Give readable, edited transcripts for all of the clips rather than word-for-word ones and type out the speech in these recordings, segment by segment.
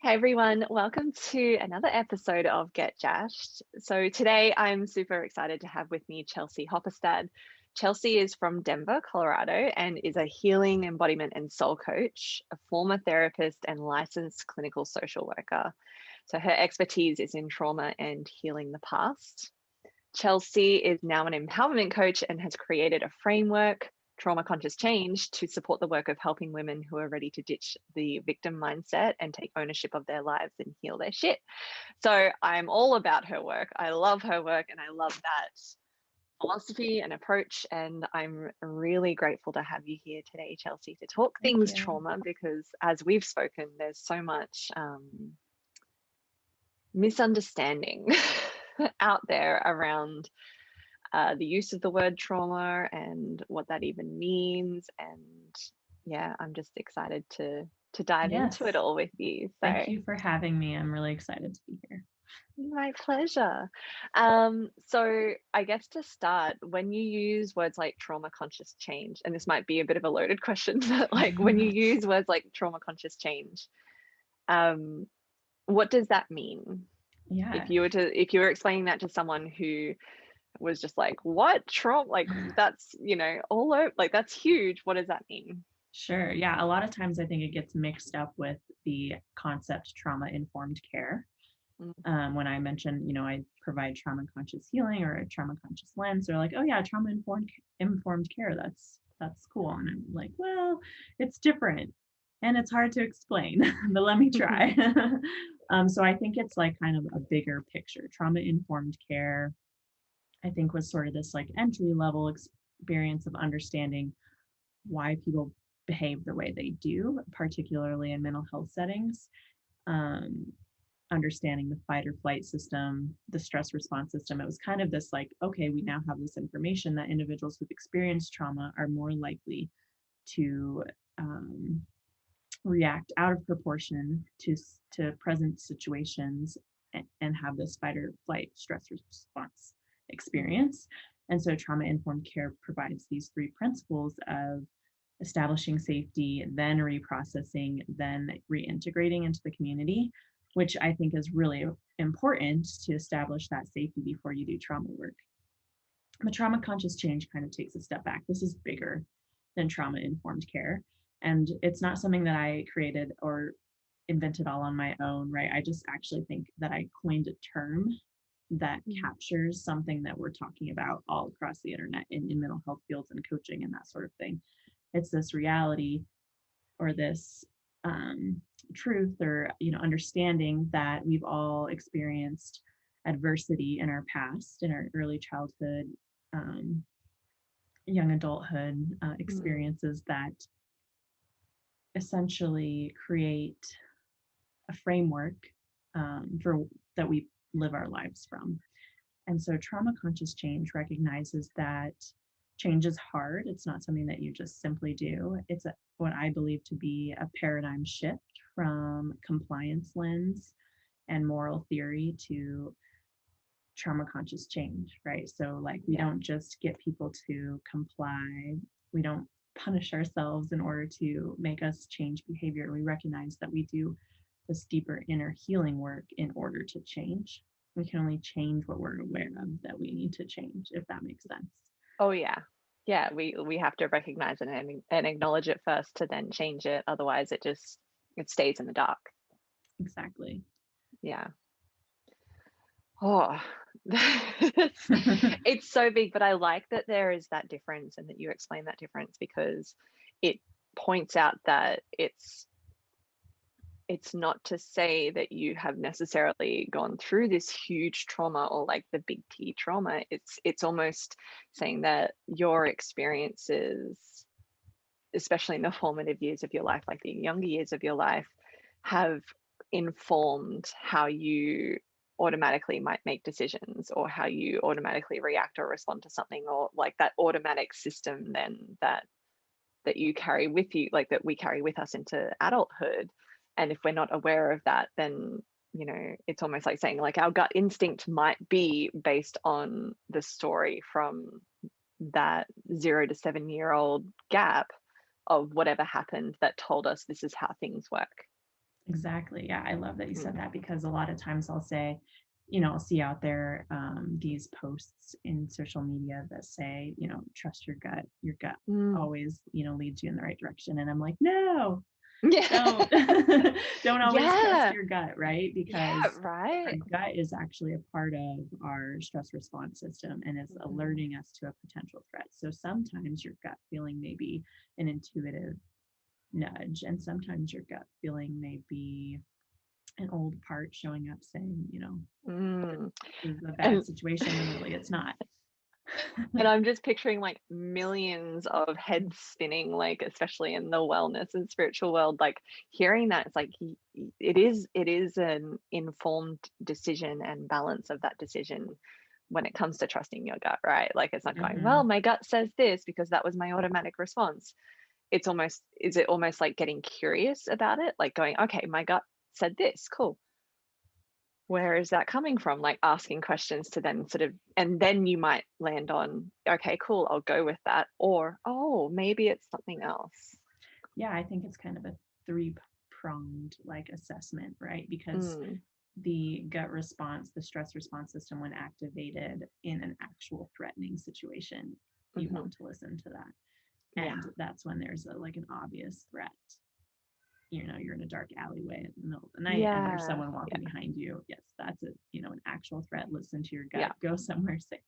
Hey everyone, welcome to another episode of Get Jashed. So today I'm super excited to have with me Chelsie Hopperstad. Chelsie is from Denver, Colorado, and is a healing, embodiment, and soul coach, a former therapist, and licensed clinical social worker. So her expertise is in trauma and healing the past. Chelsie is now an empowerment coach and has created a framework, Trauma Conscious Change, to support the work of helping women who are ready to ditch the victim mindset and take ownership of their lives and heal their shit. So I'm all about her work. I love her work and I love that philosophy and approach. And I'm really grateful to have you here today, Chelsie, to talk Thank things you. trauma, because as we've spoken, there's so much misunderstanding out there around the use of the word trauma and what that even means. And yeah, I'm just excited to dive into it Yes. all with you. Thank So you for having me. I'm really excited to be here. my pleasure. So I guess to start, when you use words like trauma conscious change, and this might be a bit of a loaded question, but like when you use words like trauma conscious change, um, what does that mean? Yeah, If you were explaining that to someone who was just like, what trauma, like that's, all over, like that's huge, what does that mean? sure. Yeah, a lot of times I think it gets mixed up with the concept trauma informed care. Mm. When I mention, I provide trauma conscious healing or a trauma conscious lens, they're like, oh yeah, trauma informed care. That's cool. And I'm like, well, it's different and it's hard to explain, but let me try. So I think it's like kind of a bigger picture. Trauma informed care I think was sort of this like entry level experience of understanding why people behave the way they do, particularly in mental health settings. Um, Understanding the fight or flight system, the stress response system. It was kind of this like, okay, we now have this information that individuals who've experienced trauma are more likely to react out of proportion to present situations and have this fight or flight stress response Mm. experience. And so trauma informed care provides these three principles of establishing safety, then reprocessing, then reintegrating into the community, which I think is really important to establish that safety before you do trauma work. But trauma conscious change kind of takes a step back. This is bigger than trauma informed care. And it's not something that I created or invented all on my own, right? I just actually think that I coined a term that Mm. captures something that we're talking about all across the internet in mental health fields and coaching and that sort of thing. It's this reality or this truth or understanding that we've all experienced adversity in our past, in our early childhood, um, young adulthood Mm. experiences that essentially create a framework for that we live our lives from. And so trauma conscious change recognizes that change is hard. It's not something that you just simply do. It's what I believe to be a paradigm shift from compliance lens and moral theory to trauma conscious change, right? So, like, we Yeah. don't just get people to comply, we don't punish ourselves in order to make us change behavior. We recognize that we do this deeper inner healing work in order to change. We can only change what we're aware of that we need to change, if that makes sense. Oh yeah. Yeah, we have to recognize it and acknowledge it first to then change it. Otherwise it stays in the dark. Exactly. Yeah. Oh, it's so big, but I like that there is that difference and that you explain that difference, because it points out that it's not to say that you have necessarily gone through this huge trauma or like the big T trauma. It's almost saying that your experiences, especially in the formative years of your life, like the younger years of your life, have informed how you automatically might make decisions, or how you automatically react or respond to something, or like that automatic system then that you carry with you, like that we carry with us into adulthood. And if we're not aware of that, then it's almost like saying like our gut instinct might be based on the story from that 0 to 7 year old gap of whatever happened that told us this is how things work. Exactly. Yeah, I love that you said that, because a lot of times I'll say, I'll see out there these posts in social media that say, trust your gut. Your gut Mm. always, leads you in the right direction. And I'm like, no, Yeah. don't don't always trust Yeah. your gut, right? Yeah, Because our right. gut is actually a part of our stress response system and is Mhm. alerting us to a potential threat. So sometimes your gut feeling may be an intuitive nudge, and sometimes your gut feeling may be an old part showing up saying, this Mm. is a bad And situation when really it's not. and I'm just picturing like millions of heads spinning, like especially in the wellness and spiritual world, like hearing that it's like it is an informed decision and balance of that decision when it comes to trusting your gut, right? Like it's not going, well, Hmm. my gut says this because that was my automatic response. It's almost, is it almost like getting curious about it? Like going, okay, my gut said this, cool. Where is that coming from? Like asking questions to then sort of, and then you might land on, okay, cool, I'll go with that. Or, oh, maybe it's something else. Yeah, I think it's kind of a three-pronged like assessment, right? Because Mm, the gut response, the stress response system, when activated in an actual threatening situation, you hmm. want to listen to that. And Yeah. that's when there's like an obvious threat. You're in a dark alleyway in the middle of the night and there's Yeah. someone walking Yeah. behind you. Yes, that's an actual threat. Listen to your gut, Yeah. go somewhere safe.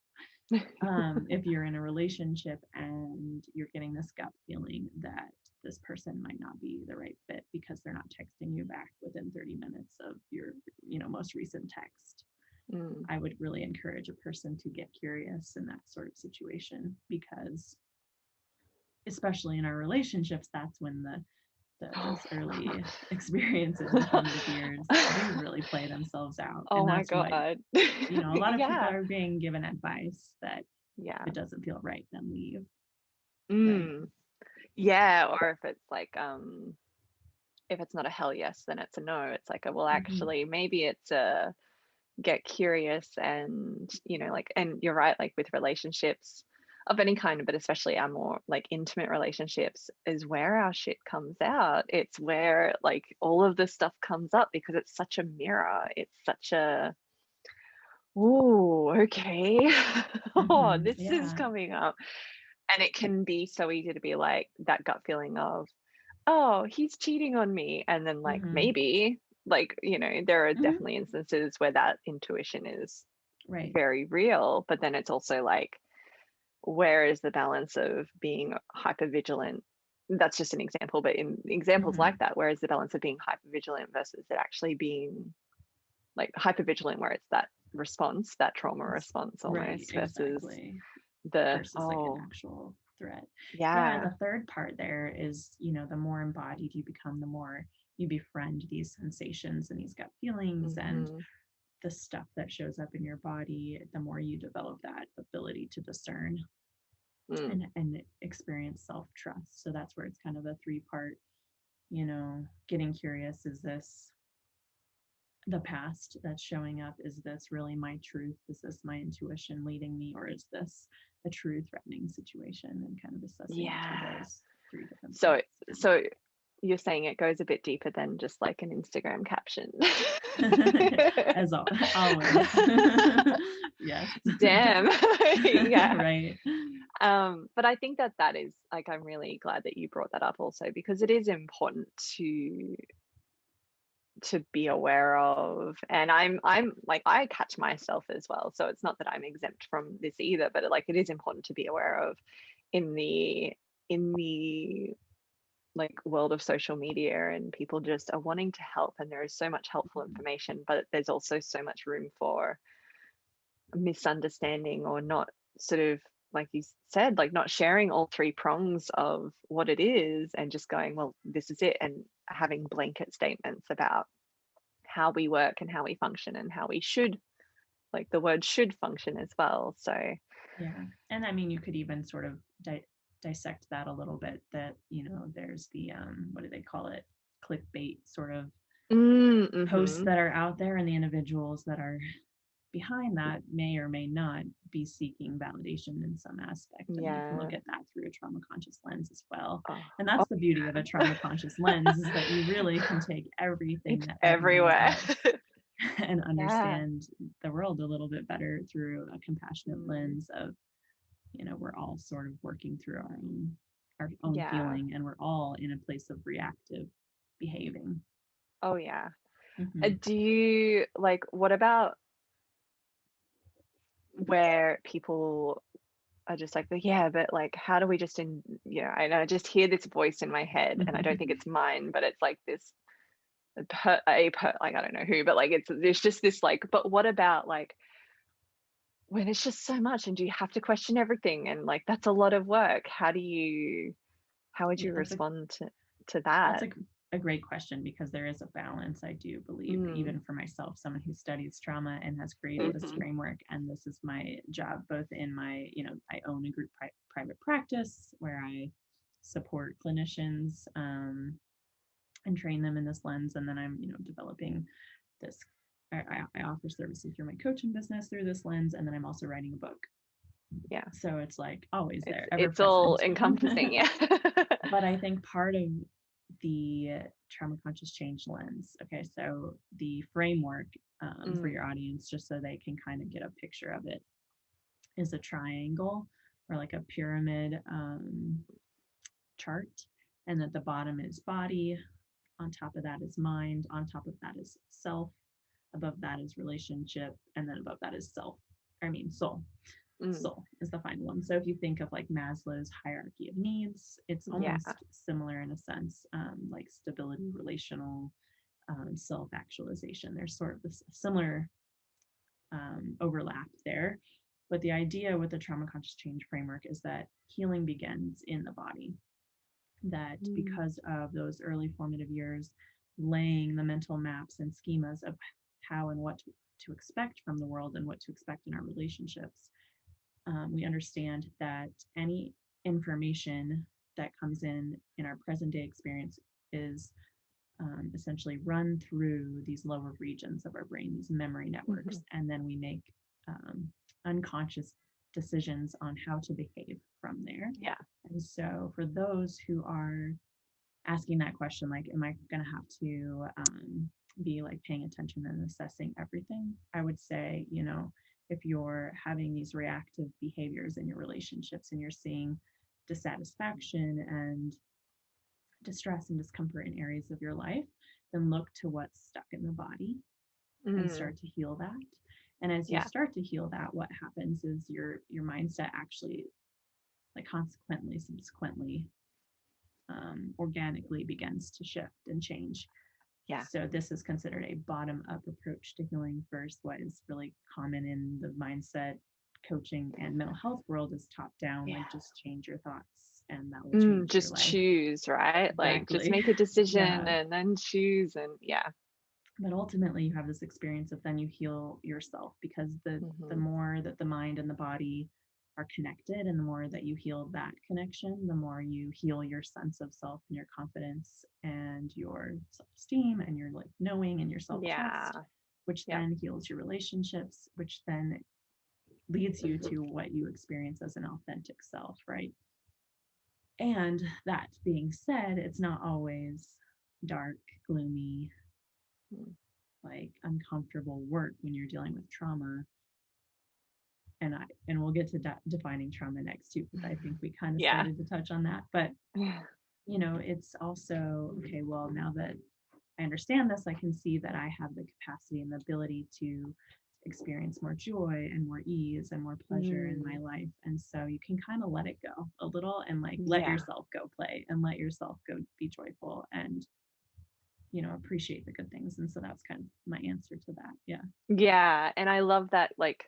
If you're in a relationship and you're getting this gut feeling that this person might not be the right fit because they're not texting you back within 30 minutes of your most recent text, Mm, I would really encourage a person to get curious in that sort of situation, because especially in our relationships, that's when those early experiences and formative years do really play themselves out. oh And my that's what, God. a lot of people Yeah. are being given advice that Yeah. if it doesn't feel right, then leave, right? Mm, yeah. Or if it's not a hell yes, then it's a no. It's like, well, Mm-hmm. actually, maybe it's a get curious and, like, and you're right, like with relationships of any kind, but especially our more like intimate relationships is where our shit comes out. It's where like all of this stuff comes up because it's such a mirror. It's such a, oh, okay. Oh, Mm-hmm. this is Yeah. coming up. And it can be so easy to be like that gut feeling of, oh, he's cheating on me. And then, like, Mm-hmm. maybe, like, there are Mm-hmm. definitely instances where that intuition is Right. very real. But then it's also like, where is the balance of being hyper vigilant? That's just an example, but in examples Mm-hmm. like that, where is the balance of being hyper vigilant versus it actually being like hyper vigilant, where it's that response, that trauma It's response right, almost versus exactly. the, Versus like an oh, actual threat. Yeah, and yeah. the third part there is, the more embodied you become, the more you befriend these sensations and these gut feelings and Hmm. the stuff that shows up in your body, the more you develop that ability to discern Mm, and experience self-trust. So that's where it's kind of a three-part, getting curious. Is this the past that's showing up? Is this really my truth? Is this my intuition leading me? Or is this a true threatening situation? And kind of assessing it through yeah. those three different So, points. so you're saying it goes a bit deeper than just like an Instagram caption. As always. Yes. Damn. Yeah. Right. But I think that that is like, I'm really glad that you brought that up also because it is important to be aware of. And I'm like, I catch myself as well. So it's not that I'm exempt from this either, but like it is important to be aware of in the like world of social media, and people just are wanting to help, and there is so much helpful information, but there's also so much room for misunderstanding or not sort of, like you said, like not sharing all three prongs of what it is and just going, well, this is it, and having blanket statements about how we work and how we function and how we should, like the word should function as well. So Yeah. And I mean, you could even sort of dissect that a little bit, that, there's the, what do they call it? Clickbait sort of posts mm-hmm. that are out there, and the individuals that are behind that may or may not be seeking validation in some aspect. And you can look at that through a trauma conscious lens as well. And that's the beauty of a trauma conscious lens, is that you really can take everything It's that everywhere. does and understand the world a little bit better through a compassionate lens of, you know, we're all sort of working through our own healing, and we're all in a place of reactive behaving. Oh yeah. Do you like, what about where people are just like, yeah, but like, how do we just I just hear this voice in my head, and I don't think it's mine, but it's like this like, I don't know who, but like there's just this like, but what about like when it's just so much, and do you have to question everything, and like that's a lot of work? How would you respond to that? That's a great question, because there is a balance, I do believe, even for myself, someone who studies trauma and has created this framework. And this is my job, both in my, you know, I own a group private practice where I support clinicians and train them in this lens. And then I'm, you know, developing this, I offer services through my coaching business through this lens. And then I'm also writing a book. Yeah. So it's like always there. It's all encompassing. Yeah. But I think part of the trauma conscious change lens, okay, so the framework for your audience, just so they can kind of get a picture of it, is a triangle or like a pyramid chart. And at the bottom is body, on top of that is mind, on top of that is self, above that is relationship, and then above that is soul. Soul is the final one. So if you think of like Maslow's hierarchy of needs, it's almost similar in a sense, like stability, relational, self-actualization. There's sort of this similar overlap there. But the idea with the trauma conscious change framework is that healing begins in the body. That because of those early formative years, laying the mental maps and schemas of how and what to expect from the world and what to expect in our relationships, we understand that any information that comes in our present day experience is essentially run through these lower regions of our brain, these memory networks, and then we make unconscious decisions on how to behave from there. Yeah. And so for those who are asking that question, like, am I going to have to be like paying attention and assessing everything? I would say, you know, if you're having these reactive behaviors in your relationships and you're seeing dissatisfaction and distress and discomfort in areas of your life, then look to what's stuck in the body and start to heal that. And as you start to heal that, what happens is your mindset actually, like subsequently, organically begins to shift and change. Yeah. So this is considered a bottom-up approach to healing first. What is really common in the mindset coaching and mental health world is top-down, like just change your thoughts and that will change just your life. choose, right? Exactly. Like just make a decision and then choose, and But ultimately you have this experience of then you heal yourself, because the more that the mind and the body are connected, and the more that you heal that connection, the more you heal your sense of self and your confidence and your self-esteem and your like knowing and your self-trust, which then heals your relationships, which then leads you to what you experience as an authentic self, right? And that being said, it's not always dark, gloomy, like uncomfortable work when you're dealing with trauma. And we'll get to defining trauma next too, because I think we kind of started to touch on that. But you know, it's also okay, well, now that I understand this, I can see that I have the capacity and the ability to experience more joy and more ease and more pleasure in my life. And so you can kind of let it go a little and like let yourself go play and let yourself go be joyful and, you know, appreciate the good things. And so that's kind of my answer to that. Yeah. And I love that, like,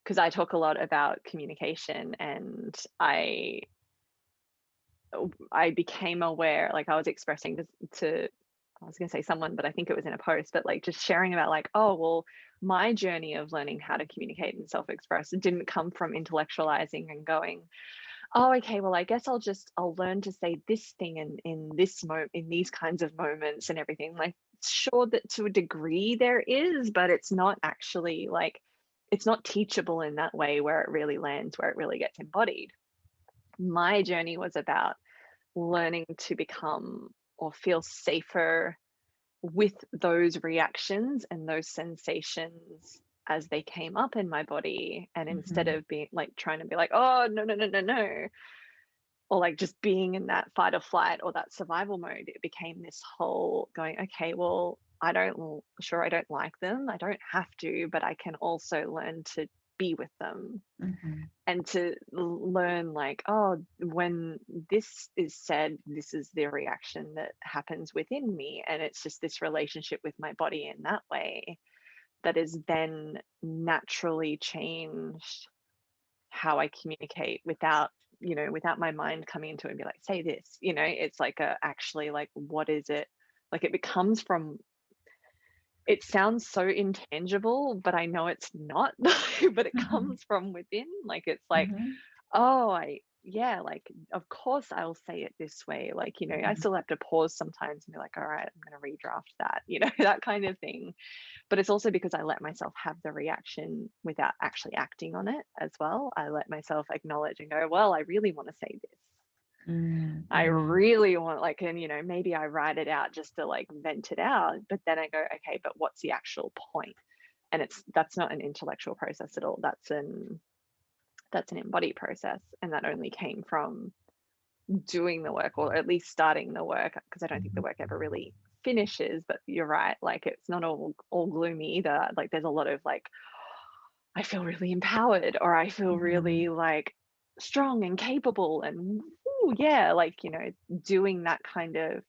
because I talk a lot about communication, and I became aware, like I was expressing this to, I was going to say someone, but I think it was in a post, but like just sharing about like, oh, well, my journey of learning how to communicate and self-express didn't come from intellectualizing and going, oh, okay, well, I guess I'll learn to say this thing in this in these kinds of moments and everything. Like, sure that to a degree there is, but it's not actually like, it's not teachable in that way where it really lands, where it really gets embodied. My journey was about learning to become or feel safer with those reactions and those sensations as they came up in my body. And instead Mm-hmm. of being like trying to be like, oh, no, no, no, no, no, or like just being in that fight or flight or that survival mode, it became this whole going, okay, well, I don't like them. I don't have to, but I can also learn to be with them Mm-hmm. and to learn like, oh, when this is said, this is the reaction that happens within me. And it's just this relationship with my body in that way that is then naturally changed how I communicate without, without my mind coming into it and be like, say this, it's like actually like, what is it? Like it becomes from, it sounds so intangible, but I know it's not, but it comes from within. Like, it's like, Mm-hmm. oh, yeah, like, of course I'll say it this way. Like, I Mm-hmm. still have to pause sometimes and be like, all right, I'm going to redraft that, that kind of thing. But it's also because I let myself have the reaction without actually acting on it as well. I let myself acknowledge and go, well, I really want to say this. I Mm-hmm. really want, like, and maybe I write it out just to like vent it out, but then I go, okay, but what's the actual point? And that's not an intellectual process at all. That's an embodied process, and that only came from doing the work, or at least starting the work, because I don't think the work ever really finishes. But you're right, like it's not all gloomy either. Like there's a lot of like, I feel really empowered, or I feel Mm-hmm. really like strong and capable, and ooh, yeah, like doing that kind of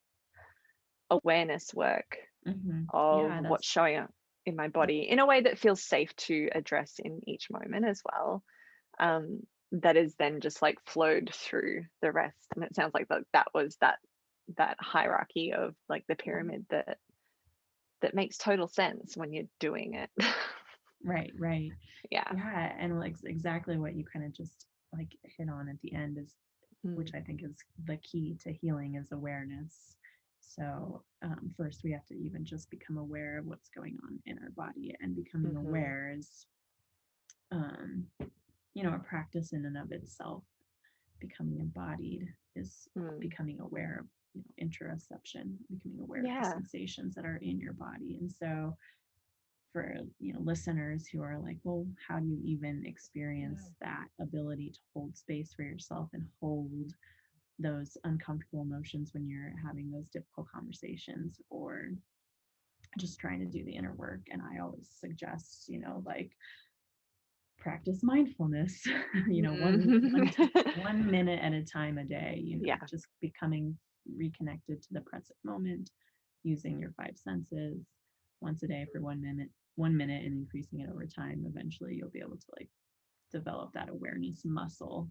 awareness work Mm-hmm. of Yeah, what's that's showing up in my that, body in a way that feels safe to address in each moment as well. um, that is then just like flowed through the rest. And it sounds like that was that hierarchy of like the pyramid that makes total sense when you're doing it. right, right. Yeah. Yeah, and like exactly what you kind of just like hit on at the end is, which Mm. I think is the key to healing, is awareness. So first, we have to even just become aware of what's going on in our body, and becoming Mm-hmm. aware is, um, a practice in and of itself. Becoming embodied is Mm. becoming aware of, interoception, becoming aware of the Yeah. sensations that are in your body. And so, for listeners who are like, well, how do you even experience that ability to hold space for yourself and hold those uncomfortable emotions when you're having those difficult conversations, or just trying to do the inner work? And I always suggest, like, practice mindfulness, Mm. 1 minute at a time a day, Yeah. just becoming reconnected to the present moment, using your five senses once a day for 1 minute, and increasing it over time. Eventually you'll be able to like develop that awareness muscle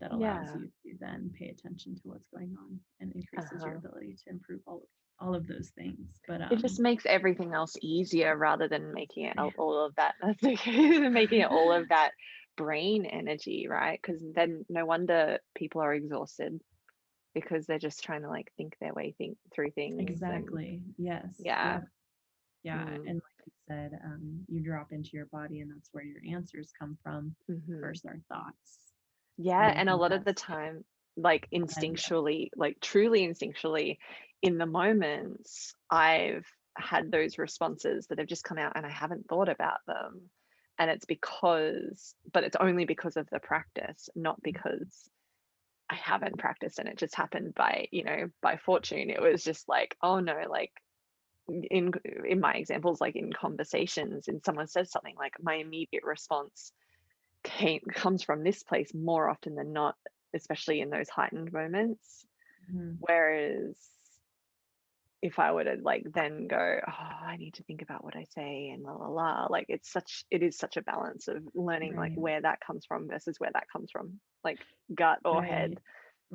that allows Yeah. you to then pay attention to what's going on, and increases your Uh-huh. ability to improve all of those things. But It just makes everything else easier rather than making it all of that. That's okay. Making it all of that brain energy, right? Because then no wonder people are exhausted, because they're just trying to like think their way through things. And exactly, yes, yeah. yep. Yeah, Mm. and like you said, you drop into your body, and that's where your answers come from. Hmm. First, our thoughts, Yeah, and I and a think lot of the that's time, like go ahead. Yeah. instinctually, like truly instinctually, in the moments, I've had those responses that have just come out and I haven't thought about them. And but it's only because of the practice, not because I haven't practiced and it just happened by fortune. It was just like, oh no, like in in my examples, like in conversations, and someone says something, like my immediate response comes from this place more often than not, especially in those heightened moments. Mhm. Whereas if I were to like then go, oh, I need to think about what I say and la la la, like it is such a balance of learning like Right, where that comes from versus where that comes from, like gut or head. right,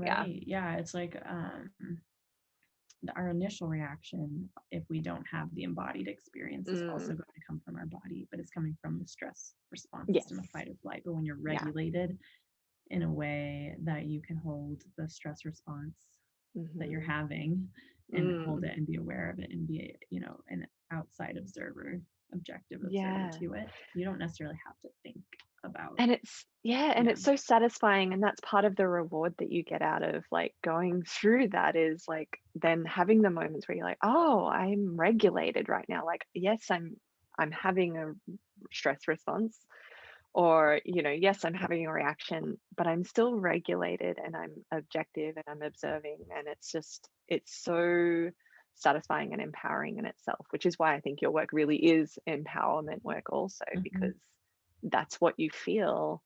Yeah. right. Yeah, it's like our initial reaction, if we don't have the embodied experience, is also Mm. going to come from our body, but it's coming from the stress response Yes. system of fight or flight. But when you're Yeah. regulated, in a way that you can hold the stress response that you're Mm-hmm. having and hold it and be aware of it and be, an outside observer, objective observer Yeah. to it. You don't necessarily have to think about. And and Yeah. it's so satisfying. And that's part of the reward that you get out of like going through that, is like then having the moments where you're like, oh, I'm regulated right now. Like, yes, I'm having a stress response, or, yes, I'm having a reaction, but I'm still regulated and I'm objective and I'm observing. And it's so satisfying and empowering in itself, which is why I think your work really is empowerment work also, Mm-hmm. because that's what you feel.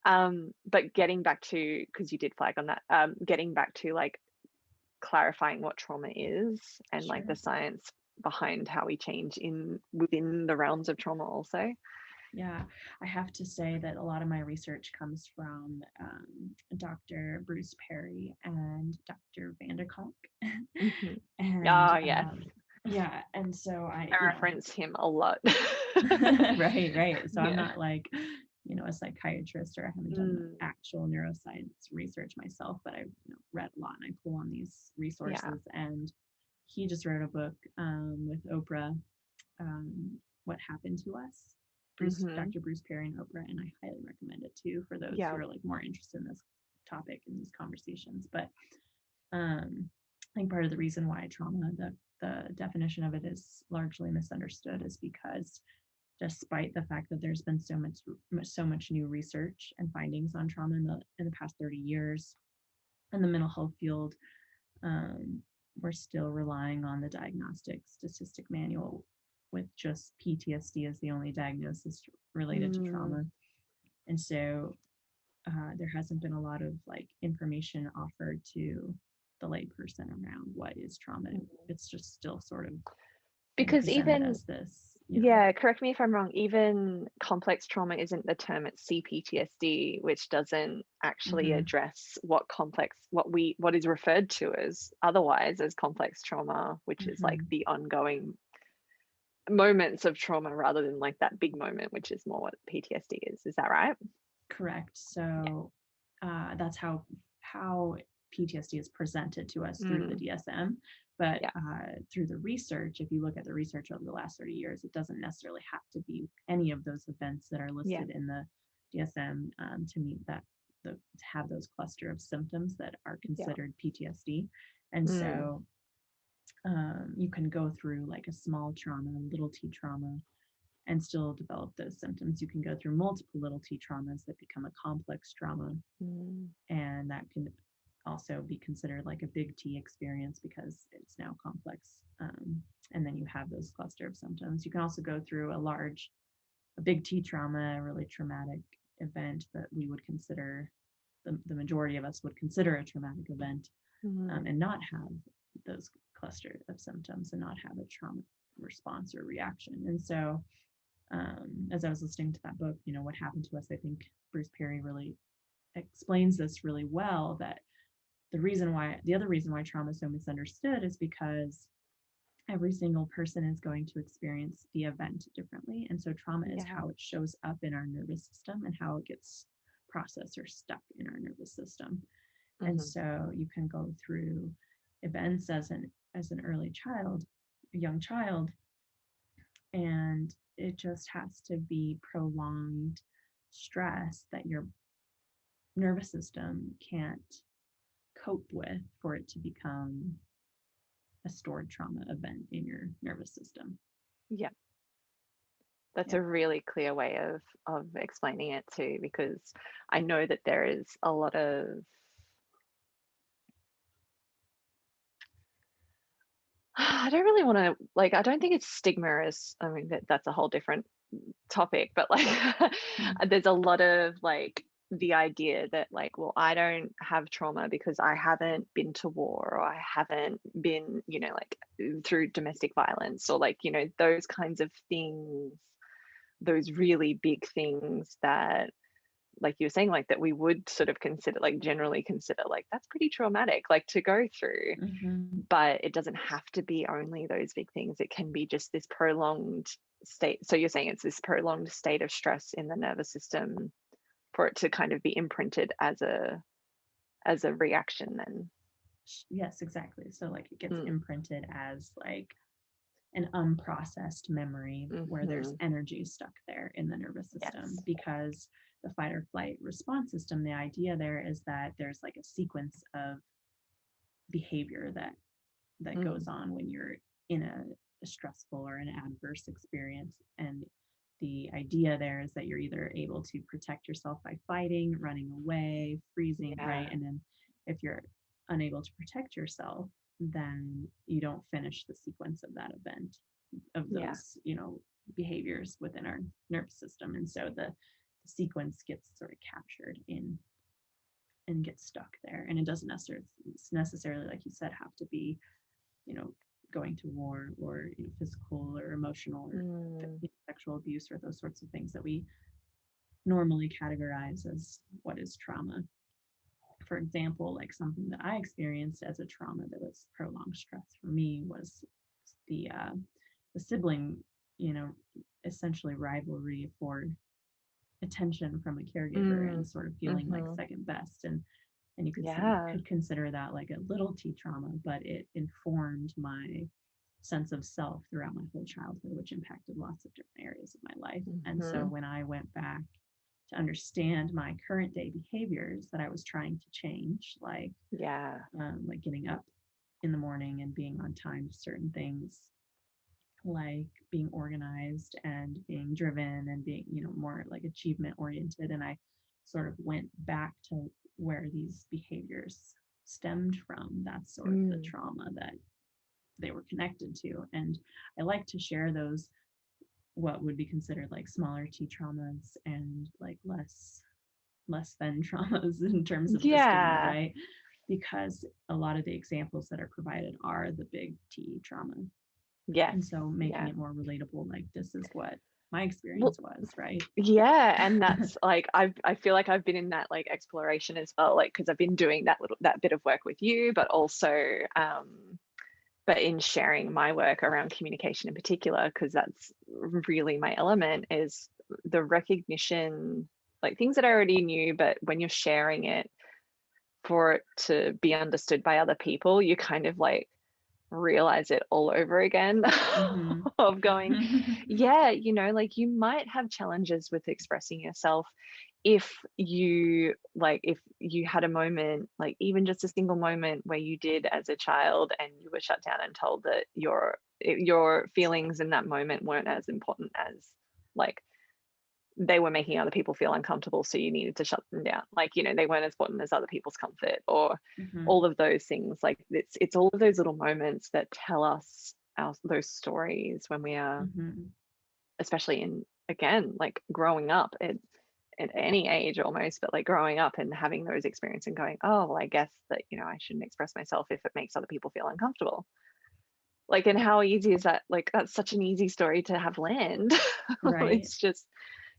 But getting back to, because you did flag on that, getting back to like clarifying what trauma is, and like the Sure. science behind how we change within the realms of trauma also. Yeah, I have to say that a lot of my research comes from Dr. Bruce Perry and Dr. Vanderkalk. Mm-hmm. And Oh, yes. yeah, and so I reference him a lot. right. So I'm Yeah. not like, a psychiatrist, or I haven't done the Mm, actual neuroscience research myself, but I've read a lot and I pull on these yeah. resources. And he just wrote a book with Oprah, What Happened to Us. Mm-hmm. Dr. Bruce Perry and Oprah, and I highly recommend it too for those who Yeah. are like more interested in this topic and these conversations. But I think part of the reason why trauma, the definition of it is largely misunderstood, is because despite the fact that there's been so much new research and findings on trauma in the past 30 years in the mental health field, um, we're still relying on the diagnostic statistic manual with just PTSD as the only diagnosis related to Mm, trauma. And so there hasn't been a lot of like information offered to the layperson around what is trauma. It's just still sort of been because presented even, as this, yeah, correct me if I'm wrong, even complex trauma isn't the term, it's CPTSD, which doesn't actually mm-hmm, address what is referred to as otherwise as complex trauma, which is like mm-hmm. the ongoing moments of trauma rather than like that big moment, which is more what PTSD is. Is that right? Correct. Yeah. So that's how PTSD is presented to us through the Mm, DSM. But yeah. through the research, if you look at the research over the last 30 years, it doesn't necessarily have to be any of those events that are Yeah. listed in the DSM to meet to have those cluster of symptoms that are Yeah. considered PTSD. And Mm, so you can go through like a small trauma, little t trauma, and still develop those symptoms. You can go through multiple little t traumas that become a complex trauma, mm, and that can also be considered like a big T experience because it's now complex. And then you have those cluster of symptoms. You can also go through a big T trauma, a really traumatic event that we would consider, the majority of us would consider a traumatic event, mm, and not have those cluster of symptoms and not have a trauma response or reaction. And so as I was listening to that book, What Happened to Us, I think Bruce Perry really explains this really well, that the other reason why trauma is so misunderstood is because every single person is going to experience the event differently. And so trauma is yeah. how it shows up in our nervous system and how it gets processed or stuck in our nervous system. And Mm-hmm. so you can go through events as an early child, a young child, and it just has to be prolonged stress that your nervous system can't cope with for it to become a stored trauma event in your nervous system. Yeah. That's Yeah. a really clear way of explaining it too, because I know that there is a lot of, I don't really want to like, I don't think it's stigma as, I mean, that's a whole different topic, but like Mm. there's a lot of like the idea that like, well, I don't have trauma because I haven't been to war, or I haven't been, like through domestic violence, or like, those kinds of things, those really big things that, like you were saying, like that we would sort of consider, like generally consider like that's pretty traumatic, like to go through. Mm-hmm. But it doesn't have to be only those big things. It can be just this prolonged state. So you're saying it's this prolonged state of stress in the nervous system for it to kind of be imprinted as a reaction then. Yes, exactly. So like it gets imprinted as like an unprocessed memory where there's energy stuck there in the nervous system, because the fight or flight response system, the idea there is that there's like a sequence of behavior that goes on when you're in a stressful or an adverse experience. And the idea there is that you're either able to protect yourself by fighting, running away, freezing, right? And then if you're unable to protect yourself, then you don't finish the sequence of that event, of those, you know, behaviors within our nervous system. And so the sequence gets sort of captured in and gets stuck there. And it doesn't necessarily, like you said, have to be, you know, going to war or, you know, physical or emotional or sexual abuse or those sorts of things that we normally categorize as what is trauma. For example, like something that I experienced as a trauma that was prolonged stress for me was the sibling, you know, essentially rivalry for attention from a caregiver and sort of feeling like second best. And you could consider that like a little t trauma, but it informed my sense of self throughout my whole childhood, which impacted lots of different areas of my life. And so when I went back to understand my current day behaviors that I was trying to change, like getting up in the morning and being on time to certain things, like being organized and being driven and being, you know, more like achievement oriented. And I sort of went back to where these behaviors stemmed from. That's sort of the trauma that they were connected to. And I like to share those, what would be considered like smaller t traumas and like less than traumas in terms of the stigma, right? Because a lot of the examples that are provided are the big T trauma. And so making it more relatable, like this is what my experience was, right? And that's like I feel like I've been in that like exploration as well, like because I've been doing that bit of work with you, but also but in sharing my work around communication in particular, because that's really my element, is the recognition, like things that I already knew, but when you're sharing it for it to be understood by other people, you kind of like realize it all over again of going, you know, like you might have challenges with expressing yourself if you had a moment, like even just a single moment where you did as a child and you were shut down and told that your feelings in that moment weren't as important as like they were making other people feel uncomfortable, so you needed to shut them down. Like, you know, they weren't as important as other people's comfort or all of those things. Like it's all of those little moments that tell us those stories when we are, especially in, again, like growing up at any age almost, but like growing up and having those experiences and going, oh, well, I guess that, you know, I shouldn't express myself if it makes other people feel uncomfortable. Like, and how easy is that? Like, that's such an easy story to have land. Right. It's just,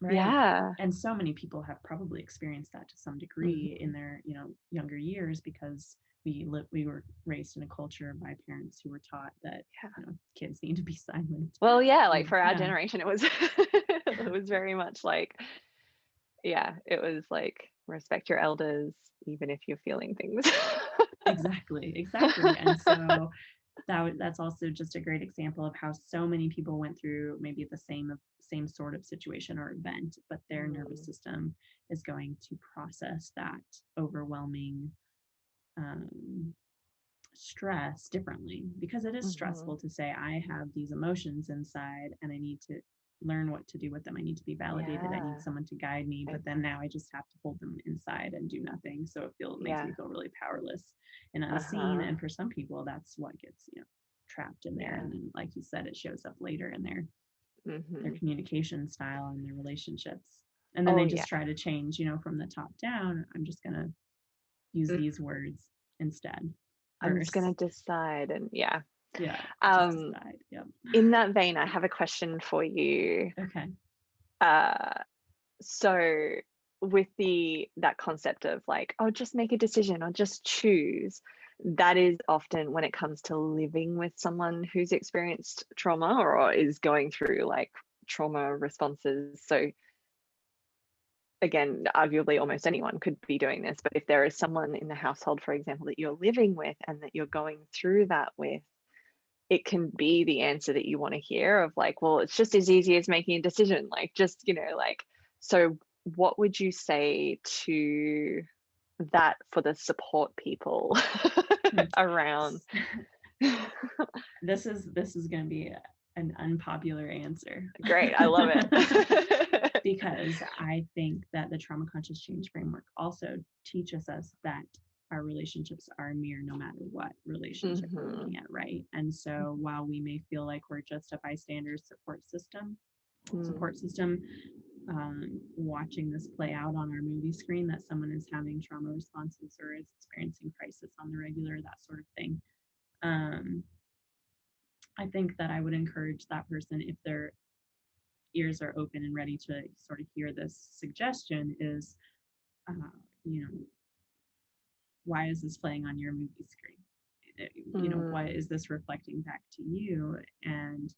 right. And so many people have probably experienced that to some degree in their, you know, younger years, because we were raised in a culture by parents who were taught that, you know, kids need to be silent. Well, like for our generation, it was it was very much like, it was like respect your elders even if you're feeling things. Exactly. And so that's also just a great example of how so many people went through maybe the same sort of situation or event, but their nervous system is going to process that overwhelming stress differently, because it is stressful to say, I have these emotions inside and I need to learn what to do with them. I need to be validated. I need someone to guide me, but then now I just have to hold them inside and do nothing. So it makes me feel really powerless and unseen. And for some people, that's what gets, you know, trapped in there. And then, like you said, it shows up later in their communication style and their relationships. And then they just try to change, you know, from the top down. I'm just going to use these words instead. I'm just going to decide. And decide. In that vein, I have a question for you. Okay. So with that concept of like, oh, just make a decision or just choose, that is often when it comes to living with someone who's experienced trauma or is going through like trauma responses. So again, arguably almost anyone could be doing this, but if there is someone in the household, for example, that you're living with and that you're going through that with, it can be the answer that you want to hear of like, well, it's just as easy as making a decision, like just, like, so what would you say to that for the support people around? This is going to be an unpopular answer. Great, I love it. Because I think that the trauma conscious change framework also teaches us that our relationships are a mirror no matter what relationship we're looking at, right? And so while we may feel like we're just a bystander support system, watching this play out on our movie screen, that someone is having trauma responses or is experiencing crisis on the regular, that sort of thing. I think that I would encourage that person, if their ears are open and ready to sort of hear this suggestion, is, why is this playing on your movie screen? What is this reflecting back to you? And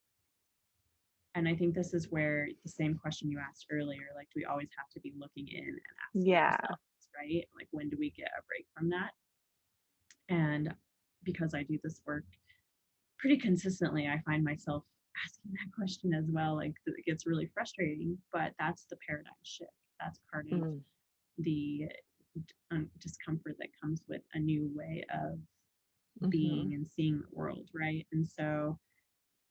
I think this is where the same question you asked earlier, like, do we always have to be looking in and asking ourselves, right? Like, when do we get a break from that? And because I do this work pretty consistently, I find myself asking that question as well. Like, it gets really frustrating, but that's the paradigm shift. That's part of the discomfort that comes with a new way of being and seeing the world, right? And so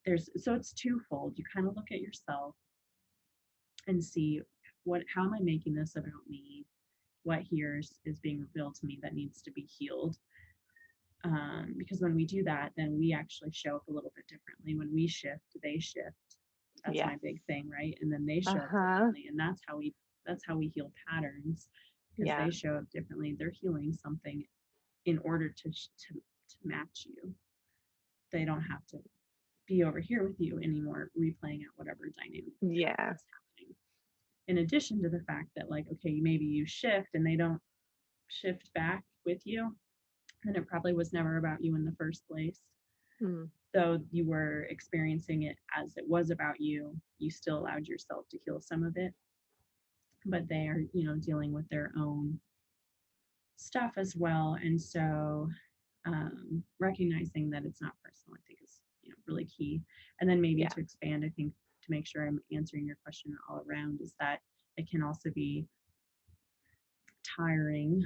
it's twofold. You kind of look at yourself and see, how am I making this about me? What here is being revealed to me that needs to be healed? Because when we do that, then we actually show up a little bit differently. When we shift, they shift. That's my big thing, right? And then they show up differently, and that's how we heal patterns. Because they show up differently, they're healing something in order to match you. They don't have to be over here with you anymore, replaying out whatever dynamic is happening. In addition to the fact that, like, okay, maybe you shift and they don't shift back with you, then it probably was never about you in the first place. Though you were experiencing it as it was about you, you still allowed yourself to heal some of it. But they are, dealing with their own stuff as well. And so recognizing that it's not personal, I think, is really key. And then maybe to expand, I think, to make sure I'm answering your question all around, is that it can also be tiring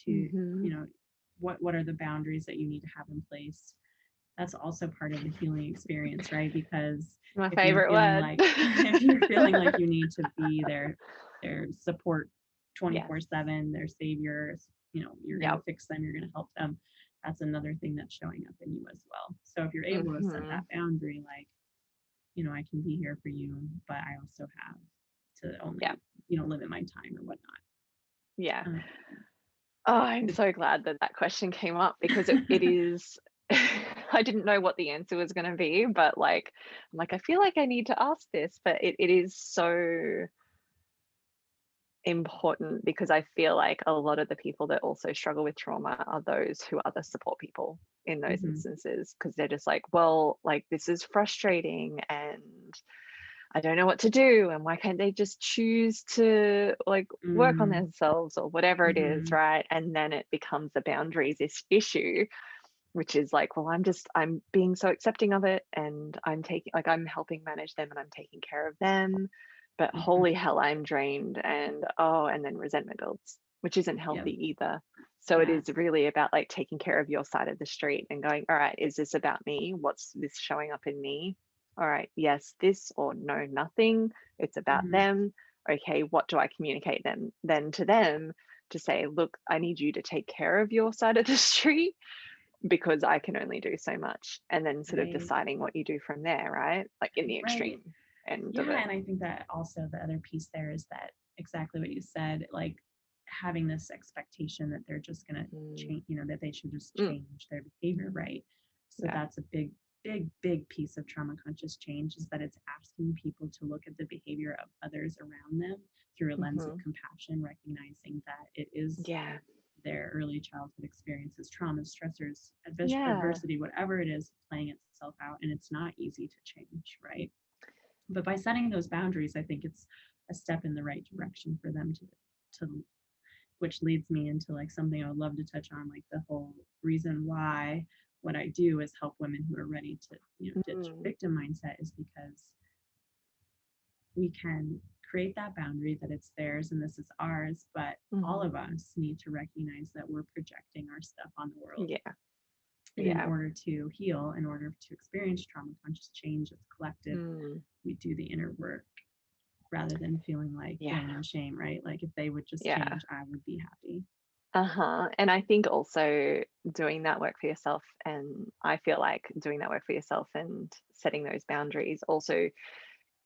to, what are the boundaries that you need to have in place? That's also part of the healing experience, right? Because my favorite word. If you're feeling like you need to be their support 24/7, their savior, you're going to fix them, you're going to help them. That's another thing that's showing up in you as well. So if you're able to set that boundary, like, I can be here for you, but I also have to only, limit my time or whatnot. Yeah. Oh, I'm so glad that question came up, because it is, I didn't know what the answer was going to be, but like, I'm like, I feel like I need to ask this, but it is so important, because I feel like a lot of the people that also struggle with trauma are those who are the support people in those instances, because they're just like, well, like, this is frustrating and I don't know what to do, and why can't they just choose to like work on themselves or whatever it is, right? And then it becomes a boundaries issue, which is like, well, I'm being so accepting of it, and I'm helping manage them and I'm taking care of them, but holy hell, I'm drained, and then resentment builds, which isn't healthy either. So it is really about like taking care of your side of the street and going, all right, is this about me? What's this showing up in me? All right, yes, this, or no, nothing. It's about them. Okay, what do I communicate then to them to say, look, I need you to take care of your side of the street, because I can only do so much. And then sort of deciding what you do from there, right? Like in the extreme end of it. And I think that also the other piece there is that exactly what you said, like having this expectation that they're just going to change, that they should just change their behavior, right? So that's a big piece of trauma conscious change, is that it's asking people to look at the behavior of others around them through a lens of compassion, recognizing that it is their early childhood experiences, traumas, stressors, adversity, whatever it is, playing itself out, and it's not easy to change, right? But by setting those boundaries, I think it's a step in the right direction for them to which leads me into like something I would love to touch on, like the whole reason why what I do is help women who are ready to, ditch victim mindset, is because we can create that boundary that it's theirs and this is ours, but all of us need to recognize that we're projecting our stuff on the world. And in order to heal, in order to experience trauma conscious change as a collective, we do the inner work rather than feeling like blame and shame, right? Like if they would just change, I would be happy. And I think also doing that work for yourself, and I feel like doing that work for yourself and setting those boundaries also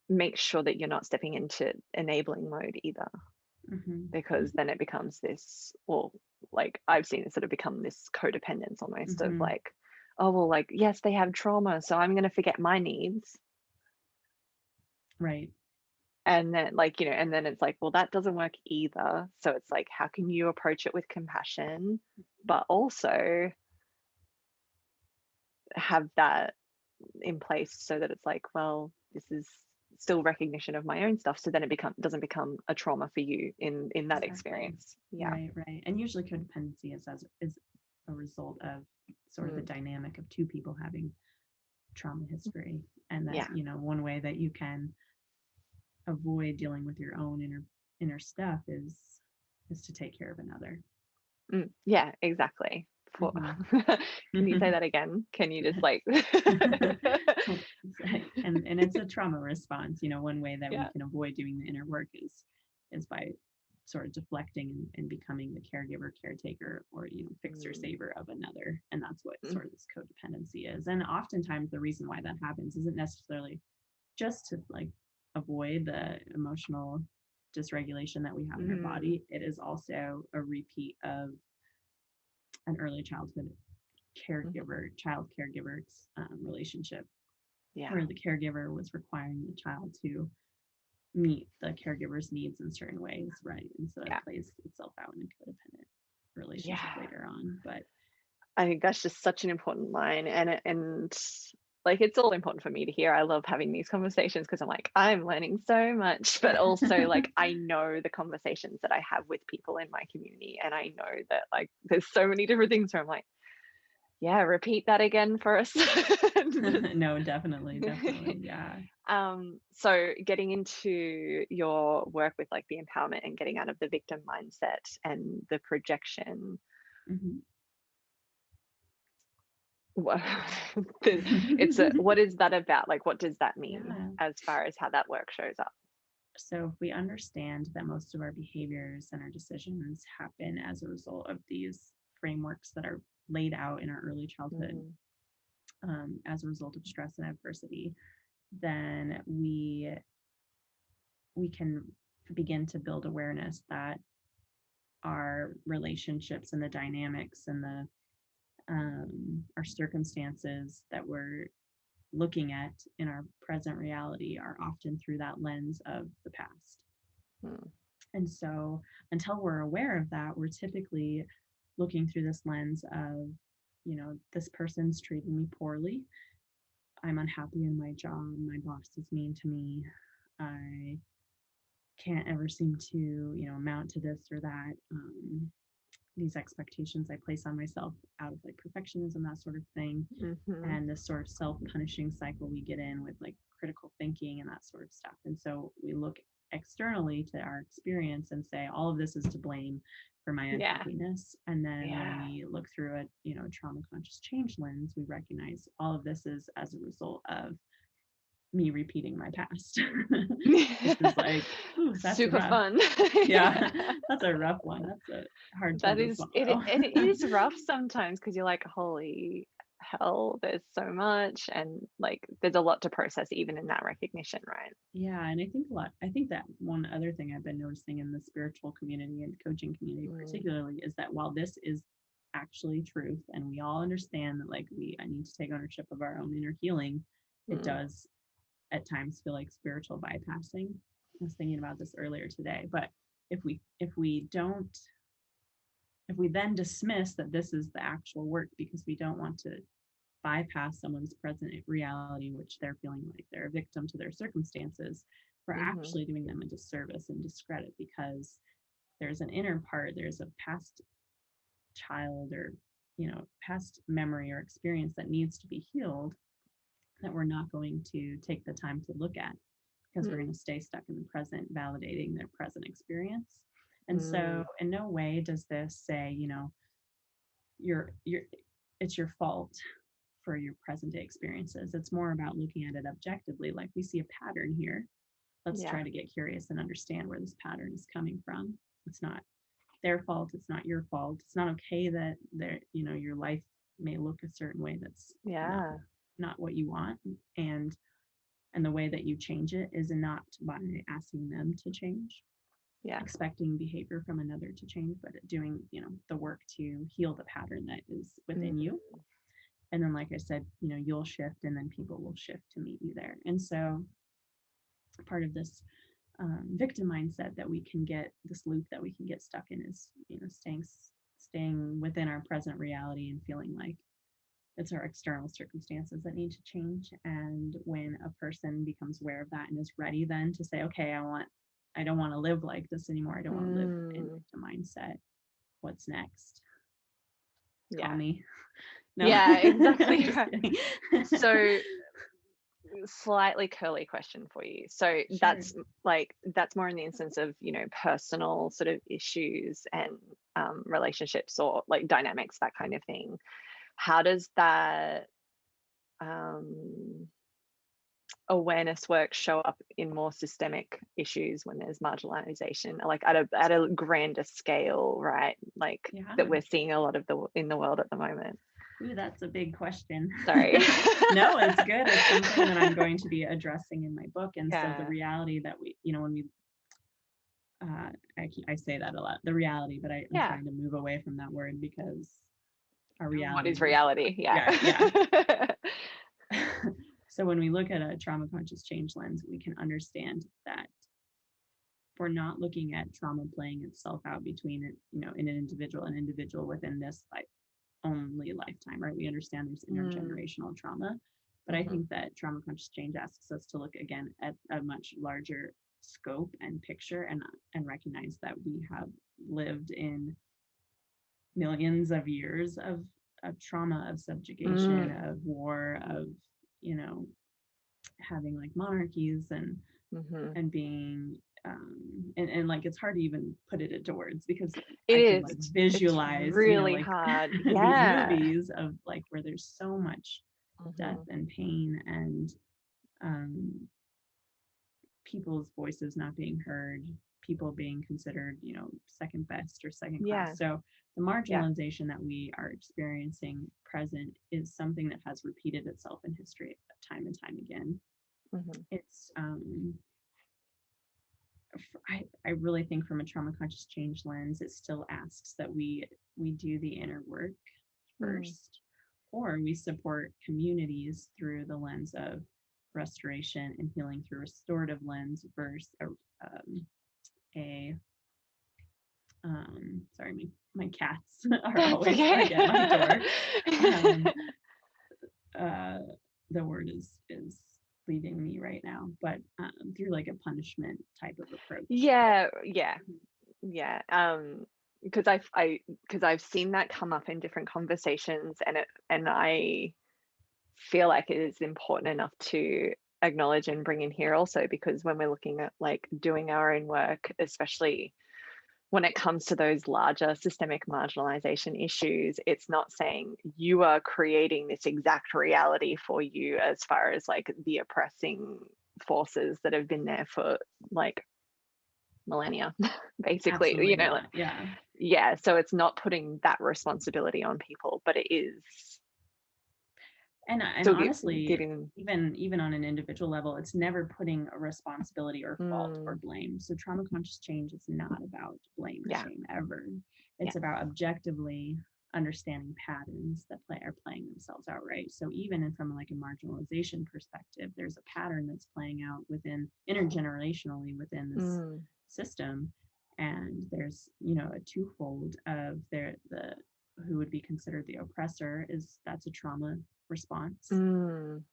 make sure that you're not stepping into enabling mode either, because then it becomes this, well, like I've seen it sort of become this codependence almost of like, oh, well, like, yes, they have trauma, so I'm going to forget my needs. Right. And then like, and then it's like, well, that doesn't work either. So it's like, how can you approach it with compassion, but also have that in place so that it's like, well, this is still recognition of my own stuff, so then it doesn't become a trauma for you in that experience. Right. And usually codependency is a result of sort of the dynamic of two people having trauma history, and that one way that you can avoid dealing with your own inner stuff is to take care of another. Yeah, exactly. Can you say that again? Can you just like and it's a trauma response. One way that we can avoid doing the inner work is by sort of deflecting and becoming the caregiver, caretaker, or fixer saver of another. And that's what sort of this codependency is. And oftentimes the reason why that happens isn't necessarily just to like avoid the emotional dysregulation that we have in our body. It is also a repeat of an early childhood child caregiver relationship, where the caregiver was requiring the child to meet the caregiver's needs in certain ways, right? And so it plays itself out in a codependent relationship later on. But I think that's just such an important line, and like it's all important for me to hear. I love having these conversations because I'm like, I'm learning so much, but also like I know the conversations that I have with people in my community, and I know that like there's so many different things where I'm like, yeah, repeat that again for us. No, definitely. Yeah. So getting into your work with like the empowerment and getting out of the victim mindset and the projection. What is that about? Like, what does that mean as far as how that work shows up? So if we understand that most of our behaviors and our decisions happen as a result of these frameworks that are laid out in our early childhood, as a result of stress and adversity, then we can begin to build awareness that our relationships and the dynamics and the our circumstances that we're looking at in our present reality are often through that lens of the past. And so until we're aware of that, we're typically looking through this lens of, this person's treating me poorly. I'm unhappy in my job. My boss is mean to me. I can't ever seem to, amount to this or that. These expectations I place on myself out of like perfectionism, that sort of thing. And this sort of self-punishing cycle we get in with like critical thinking and that sort of stuff. And so we look externally to our experience and say, all of this is to blame for my unhappiness. And then when we look through a, trauma conscious change lens, we recognize all of this is as a result of me repeating my past. This is like, that's super fun. That's a rough one. That's a hard one to swallow. It is rough sometimes because you're like, holy hell, there's so much, and like there's a lot to process even in that recognition, right? And I think that one other thing I've been noticing in the spiritual community and coaching community particularly is that while this is actually truth and we all understand that like I need to take ownership of our own inner healing, it does at times feel like spiritual bypassing. I was thinking about this earlier today, but if we then dismiss that this is the actual work because we don't want to bypass someone's present reality, which they're feeling like they're a victim to their circumstances, we're Mm-hmm. actually doing them a disservice and discredit, because there's an inner part, there's a past child or, past memory or experience that needs to be healed, that we're not going to take the time to look at, because we're going to stay stuck in the present, validating their present experience. And so in no way does this say, you're it's your fault for your present day experiences. It's more about looking at it objectively, like we see a pattern here. Let's try to get curious and understand where this pattern is coming from. It's not their fault, it's not your fault. It's not okay that your life may look a certain way that's not what you want, and the way that you change it is not by asking them to change, expecting behavior from another to change, but doing the work to heal the pattern that is within you. And then, like I said, you'll shift, and then people will shift to meet you there. And so part of this victim mindset that we can get, this loop that we can get stuck in, is staying within our present reality and feeling like it's our external circumstances that need to change. And when a person becomes aware of that and is ready then to say, okay, I don't want to live like this anymore, I don't want to live in victim mindset, what's next? Call me. No. Yeah, exactly. So slightly curly question for you. So Sure. that's more in the instance of, personal sort of issues and relationships or like dynamics, that kind of thing. How does that awareness work show up in more systemic issues when there's marginalization, like at a grander scale, right? Like that we're seeing a lot of in the world at the moment. Ooh, that's a big question. Sorry. No, it's good. It's something that I'm going to be addressing in my book. And so the reality that we, when we, I say that a lot, the reality, but I'm trying to move away from that word, because our reality. What is reality? Yeah. So when we look at a trauma conscious change lens, we can understand that we're not looking at trauma playing itself out between, in an individual within this only lifetime, right? We understand there's intergenerational trauma, but I think that trauma conscious change asks us to look again at a much larger scope and picture, and recognize that we have lived in millions of years of trauma, of subjugation, of war, of having like monarchies and being and like it's hard to even put it into words, because I can visualize, it's really hard. these movies of like where there's so much death and pain, and people's voices not being heard, people being considered second best or second class. So the marginalization that we are experiencing present is something that has repeated itself in history time and time again. It's I really think from a trauma conscious change lens, it still asks that we do the inner work first, or we support communities through the lens of restoration and healing through restorative lens versus sorry, my cats are always like at my door. The word is leaving me right now, but through like a punishment type of approach. Because I've seen that come up in different conversations, and I feel like it is important enough to acknowledge and bring in here also, because when we're looking at like doing our own work, especially when it comes to those larger systemic marginalization issues, it's not saying you are creating this exact reality for you, as far as like the oppressing forces that have been there for like millennia, basically. Absolutely, so it's not putting that responsibility on people, but it is. And honestly, even on an individual level, it's never putting a responsibility or fault or blame. So trauma conscious change is not about blame or shame ever. It's about objectively understanding patterns that are playing themselves out, right? So even from like a marginalization perspective, there's a pattern that's playing out within intergenerationally within this system, and there's a twofold of the who would be considered the oppressor, that's a trauma response, and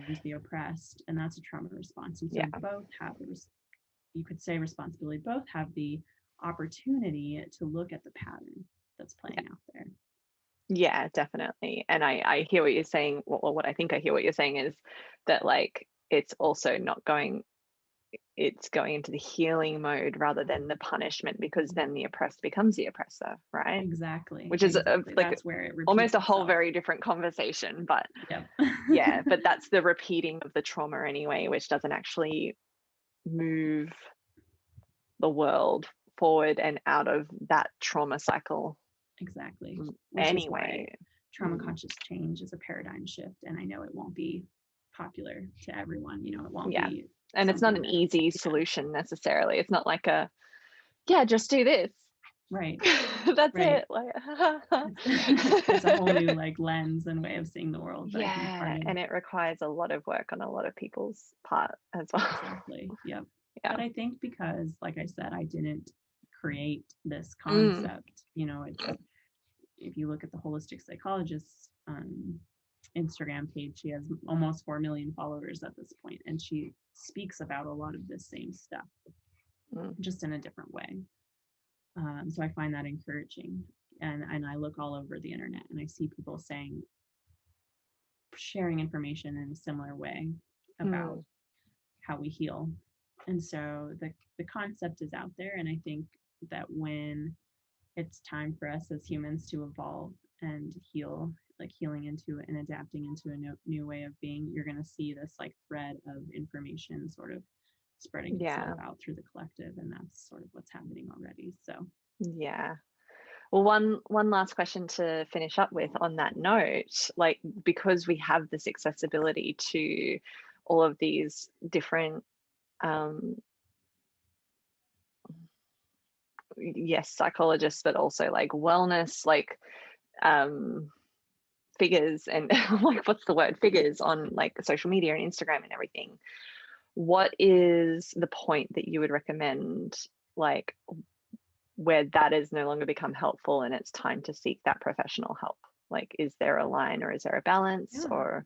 and the oppressed, and that's a trauma response. And so Yeah. both have you could say responsibility, both have the opportunity to look at the pattern that's playing out there. Yeah, definitely. And I hear what you're saying, or what I think I hear what you're saying is that like it's also not going, it's going into the healing mode rather than the punishment, because then the oppressed becomes the oppressor, right? Exactly. Which is exactly. like That's where it repeats almost a whole itself. very different conversation, but Yep. yeah, but that's the repeating of the trauma anyway, which doesn't actually move the world forward and out of that trauma cycle Exactly. Which is why anyway. trauma conscious change is a paradigm shift. And I know it won't be popular to everyone. You know, it won't Yeah. be. And it's not an easy solution necessarily. It's not like a, yeah, just do this. Right. That's right. it. Like it's a whole new like lens and way of seeing the world. Yeah, I think part of. and it requires a lot of work on a lot of people's part as well. Exactly. Yep. Yeah. But I think because, like I said, I didn't create this concept. You know, if you look at the holistic psychologist's Instagram page, she has almost 4 million followers at this point, and she speaks about a lot of this same stuff, just in a different way. So I find that encouraging, and I look all over the internet and I see people sharing information in a similar way about how we heal. And so the concept is out there, and I think that when it's time for us as humans to evolve and heal, like healing into and adapting into a new way of being, you're going to see this like thread of information sort of spreading itself out through the collective, and that's sort of what's happening already. So yeah. Well, one last question to finish up with on that note, like because we have this accessibility to all of these different yes, psychologists, but also like wellness, like figures and like what's the word, figures on like social media and Instagram and everything. What is the point that you would recommend, like where that has no longer become helpful and it's time to seek that professional help? Like, is there a line or is there a balance? Or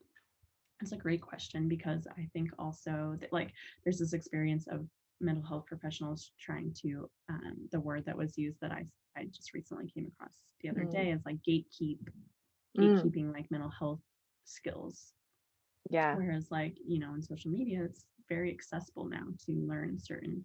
it's a great question, because I think also that like there's this experience of mental health professionals trying to the word that was used that I just recently came across the other day is like gatekeeping like mental health skills. Yeah. Whereas like, you know, in social media, it's very accessible now to learn certain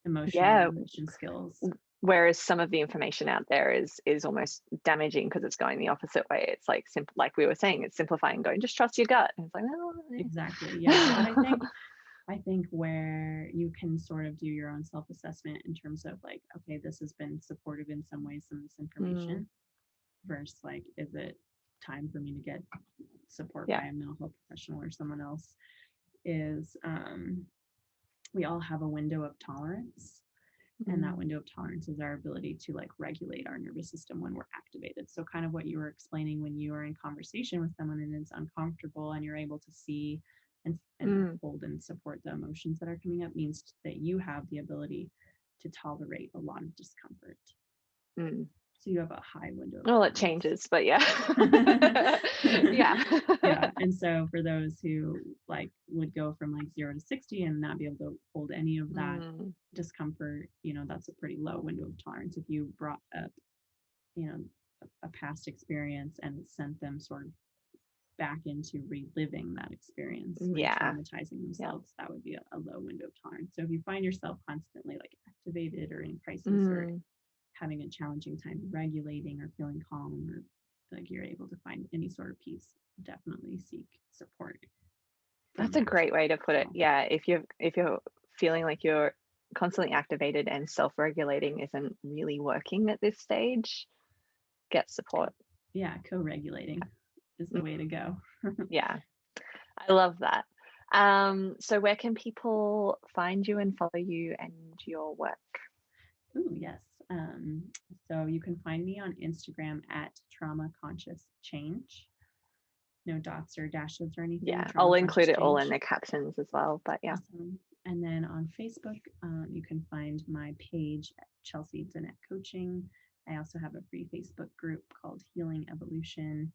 emotional regulation skills. Whereas some of the information out there is almost damaging because it's going the opposite way. It's like simple, like we were saying, it's simplifying, going just trust your gut. And it's like, oh, exactly, yeah. But I think where you can sort of do your own self-assessment in terms of like, okay, this has been supportive in some ways, some of this information, versus like, is it time for me to get support by a mental health professional or someone else, is we all have a window of tolerance. And that window of tolerance is our ability to like regulate our nervous system when we're activated. So kind of what you were explaining, when you are in conversation with someone and it's uncomfortable and you're able to see and hold and support the emotions that are coming up, means that you have the ability to tolerate a lot of discomfort. So you have a high window. Well, it changes, but yeah. yeah. And so for those who like would go from like 0 to 60 and not be able to hold any of that discomfort, you know, that's a pretty low window of tolerance. If you brought up, you know, a past experience and sent them sort of back into reliving that experience, re-traumatizing themselves, that would be a low window of tolerance. So if you find yourself constantly like activated or in crisis or having a challenging time regulating or feeling calm, or like you're able to find any sort of peace, definitely seek support. That's a great way to put it. Yeah, if you're feeling like you're constantly activated and self-regulating isn't really working at this stage, get support. Yeah, co-regulating is the way to go. Yeah, I love that. So where can people find you and follow you and your work? Oh, yes. So you can find me on Instagram at Trauma Conscious Change. No dots or dashes or anything. Yeah, I'll include it all in the captions as well, but yeah. Awesome. And then on Facebook, you can find my page at Chelsie Danette Coaching. I also have a free Facebook group called Healing Evolution.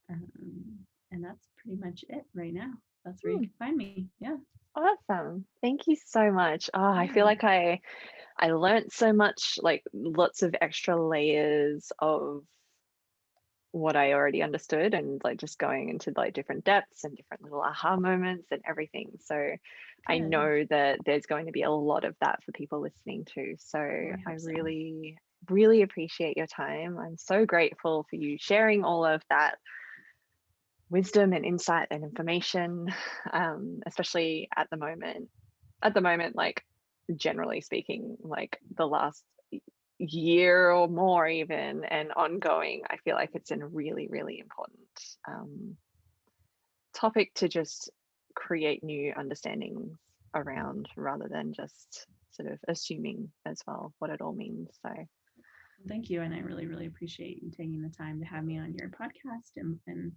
And that's pretty much it right now. that's where you can find me. Yeah. Awesome. Thank you so much. Oh, I feel Yeah. like I learned so much, like lots of extra layers of what I already understood, and like just going into like different depths and different little aha moments and everything. So I Good. know that there's going to be a lot of that for people listening too. So Oh, I I hope so. really, really appreciate your time. I'm so grateful for you sharing all of that wisdom and insight and information, especially at the moment. At the moment, like generally speaking, like the last year or more even and ongoing, I feel like it's a really, really important topic to just create new understandings around rather than just sort of assuming as well what it all means. So Thank you. And I really, really appreciate you taking the time to have me on your podcast and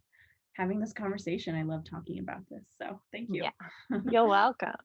having this conversation. I love talking about this. So thank you. yeah, you're welcome.